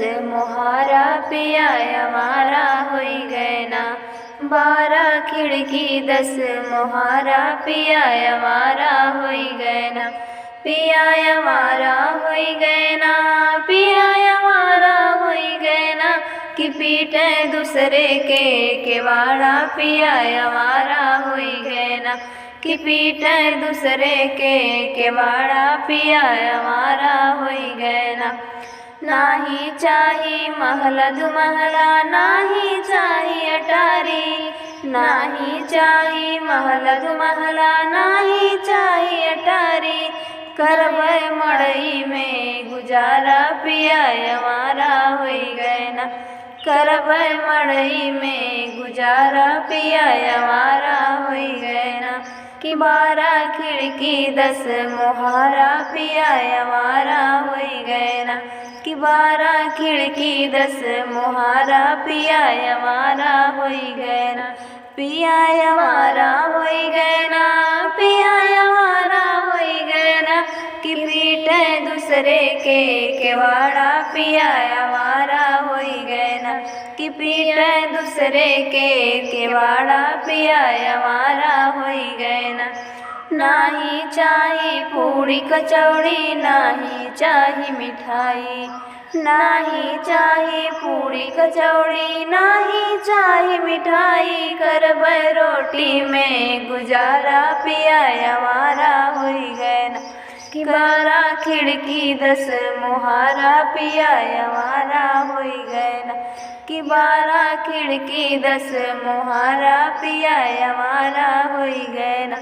मोहारा पिया हमारा होई गए ना। 12 खिड़की 10 मोहारा पिया हमारा होई गए ना। पिया हमारा होई गए ना, पिया हमारा होई गए ना। कि पीटे दूसरे के केवाड़ा पिया हमारा होई गए ना। कि पीटे दूसरे के केवाड़ा पिया हमारा होई गए ना। नाही चाही महला दुमहला, नाही चाही अटारी। नाही चाही महला दुमहला, नाही चाही अटारी। करबै मड़ई में गुजारा पिया हमारा होई गए ना। करबै मड़ई में गुजारा पिया हमारा होई गए ना। कि 12 खिड़की 10 मोहारा पिया हमारा होई गए ना। कि 12 खिड़की 10 मोहारा पिया हमारा होई गए ना। पिया हमारा होई गए ना, पिया हमारा होई गए ना। कि पीटे दूसरे के केवाड़ा पिया हमारा होई गए ना। कि पीटे दूसरे के केवाड़ा पिया हमारा होई गए ना। नाही चाही पूड़ी कचौड़ी, नाही चाही मिठाई। नाही चाही पूड़ी कचौड़ी, नाही चाही मिठाई। करबै रोटी में गुजारा पिया हमारा होई गए ना। कि 12 खिड़की 10 मोहारा पिया हमारा होई गए ना। कि 12 खिड़की 10 मोहारा पिया हमारा होई गए ना।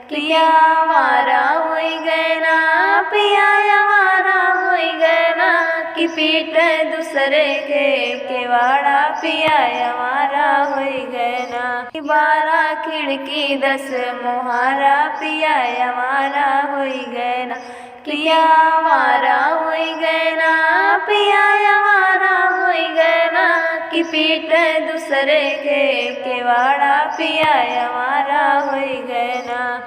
पिया हमारा होई गए ना, पिया हमारा होई गए ना। कि पीटे दूसरे के केवाड़ा पिया हमारा होई गए ना। कि 12 खिड़की 10 मोहारा पिया हमारा होई गए ना। पिया हमारा होई गए ना, पिया हमारा होई गए ना। कि पीटे दूसरे के केवाड़ा पिया हमारा होई गए ना।